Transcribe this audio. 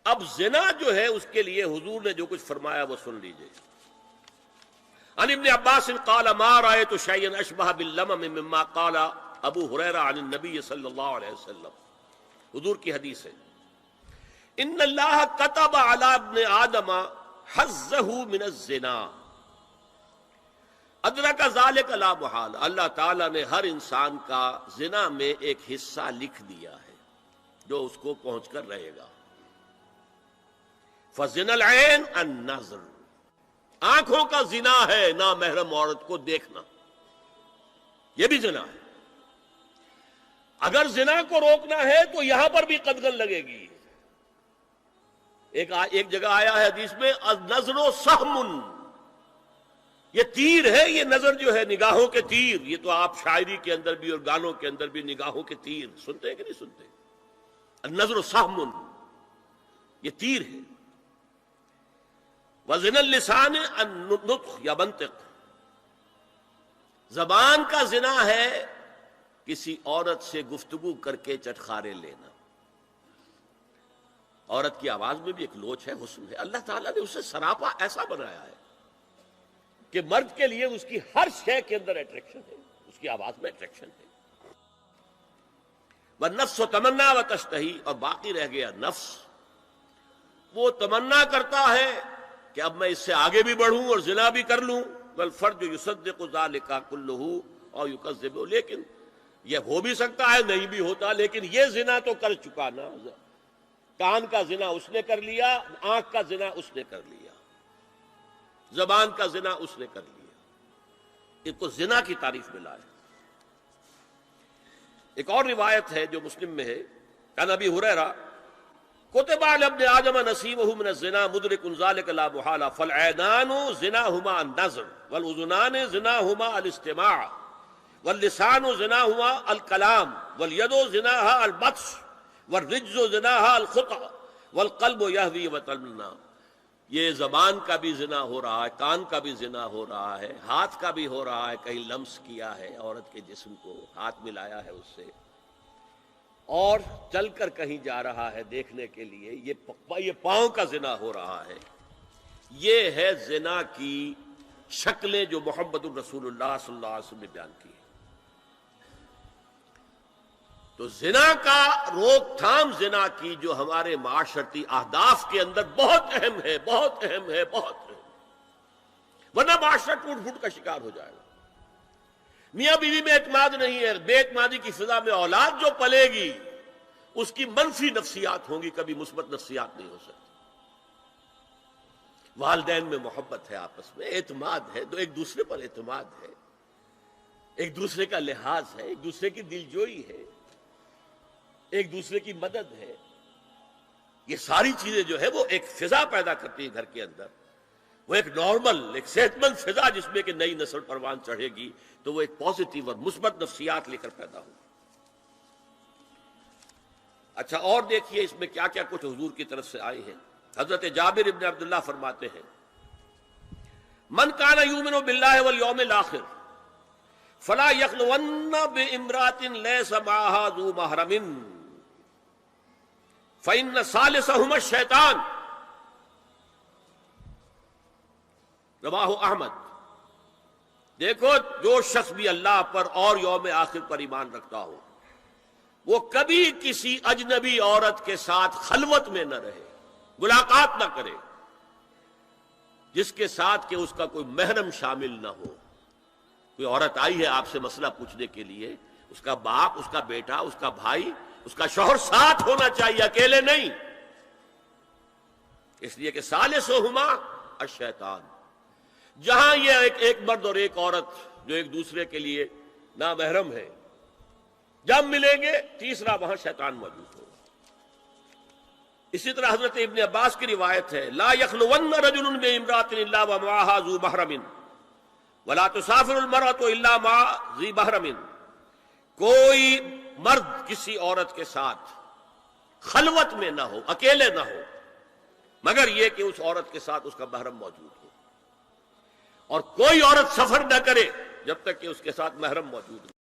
اب زنا جو ہے اس کے لیے حضور نے جو کچھ فرمایا وہ سن لیجئے. عن ابن عباس قال ما رأيت شيئا اشبه باللمم مما قال ابو ہریرہ عن النبی صلی اللہ علیہ وسلم. حضور کی حدیث ہے ان اللہ كتب على ابن آدم حظه من الزنا ادرک ذلک لا محال. اللہ تعالیٰ نے ہر انسان کا زنا میں ایک حصہ لکھ دیا ہے جو اس کو پہنچ کر رہے گا. فزنا العین النظر، آنکھوں کا زنا ہے نامحرم عورت کو دیکھنا، یہ بھی زنا ہے. اگر زنا کو روکنا ہے تو یہاں پر بھی قدغن لگے گی. ایک جگہ آیا ہے حدیث میں النظر سہم، یہ تیر ہے. یہ نظر جو ہے نگاہوں کے تیر، یہ تو آپ شاعری کے اندر بھی اور گانوں کے اندر بھی نگاہوں کے تیر سنتے ہیں کہ نہیں سنتے؟ النظر سہم، یہ تیر ہے. وزن اللسان النطق یا منطق، زبان کا زنا ہے کسی عورت سے گفتگو کر کے چٹخارے لینا. عورت کی آواز میں بھی ایک لوچ ہے، حسن ہے. اللہ تعالیٰ نے اسے سراپا ایسا بنایا ہے کہ مرد کے لیے اس کی ہر شے کے اندر اٹریکشن ہے، اس کی آواز میں اٹریکشن ہے. والنفس تمنا و تشتہی، اور باقی رہ گیا نفس، وہ تمنا کرتا ہے کہ اب میں اس سے آگے بھی بڑھوں اور زنا بھی کر لوں. والفرج یصدق ذلک کلہ اور یکذب، لیکن یہ ہو بھی سکتا ہے نہیں بھی ہوتا، لیکن یہ زنا تو کر چکا نا. کان کا زنا اس نے کر لیا، آنکھ کا زنا اس نے کر لیا، زبان کا زنا اس نے کر لیا. اس کو زنا کی تعریف میں لائے. ایک اور روایت ہے جو مسلم میں ہے، عن ابی ہریرہ کتب علی ابن آدم نصیبہ من الزنا مدرک ذلک لا محالہ فالعینان زناہما النظر والاذنان زناہما الاستماع واللسان زناہما الکلام والید زناہا البطش والرجز زناہا الخطأ والقلب یہوی وتمنا. یہ زبان کا بھی زنا ہو رہا ہے، کان کا بھی زنا ہو رہا ہے، ہاتھ کا بھی ہو رہا ہے، کہیں لمس کیا ہے عورت کے جسم کو، ہاتھ ملایا ہے اس سے، اور چل کر کہیں جا رہا ہے دیکھنے کے لیے، یہ پاؤں کا زنا ہو رہا ہے. یہ ہے زنا کی شکلیں جو محمد الرسول اللہ صلی اللہ علیہ وسلم نے بیان کی. تو زنا کا روک تھام، زنا کی جو ہمارے معاشرتی اہداف کے اندر بہت اہم ہے، بہت اہم ہے، بہت اہم، ورنہ معاشرہ ٹوٹ پھوٹ کا شکار ہو جائے گا. میاں بیوی میں اعتماد نہیں ہے، بے اعتمادی کی فضا میں اولاد جو پلے گی اس کی منفی نفسیات ہوں گی، کبھی مثبت نفسیات نہیں ہو سکتی. والدین میں محبت ہے، آپس میں اعتماد ہے، تو ایک دوسرے پر اعتماد ہے، ایک دوسرے کا لحاظ ہے، ایک دوسرے کی دلجوئی ہے، ایک دوسرے کی مدد ہے. یہ ساری چیزیں جو ہے وہ ایک فضا پیدا کرتی ہے گھر کے اندر. وہ ایک نارمل، ایک صحت مند فضا جس میں کہ نئی نسل پروان چڑھے گی تو وہ ایک پازیٹیو اور مثبت نفسیات لے کر پیدا ہوگی. اچھا، اور دیکھیے اس میں کیا کیا کچھ حضور کی طرف سے آئے ہیں. حضرت جابر ابن عبداللہ فرماتے ہیں من کان یؤمن باللہ والیوم الآخر فلا یخلون بامرأۃ لیس معها ذو محرم فإن ثالثہما الشیطان. رواہ احمد. دیکھو، جو شخص بھی اللہ پر اور یوم آخر پر ایمان رکھتا ہو وہ کبھی کسی اجنبی عورت کے ساتھ خلوت میں نہ رہے، ملاقات نہ کرے جس کے ساتھ کہ اس کا کوئی محرم شامل نہ ہو. کوئی عورت آئی ہے آپ سے مسئلہ پوچھنے کے لیے، اس کا باپ، اس کا بیٹا، اس کا بھائی، اس کا شوہر ساتھ ہونا چاہیے، اکیلے نہیں. اس لیے کہ ثالثہما الشیطان. جہاں یہ ایک مرد اور ایک عورت جو ایک دوسرے کے لیے نامحرم ہے، جب ملیں گے تیسرا وہاں شیطان موجود ہوگا. اسی طرح حضرت ابن عباس کی روایت ہے لا یخلون رجل بامرأۃ الا ومعها ذو محرم ولا تسافر المرأة الا مع ذی محرم. کوئی مرد کسی عورت کے ساتھ خلوت میں نہ ہو، اکیلے نہ ہو، مگر یہ کہ اس عورت کے ساتھ اس کا محرم موجود ہو. اور کوئی عورت سفر نہ کرے جب تک کہ اس کے ساتھ محرم موجود ہو.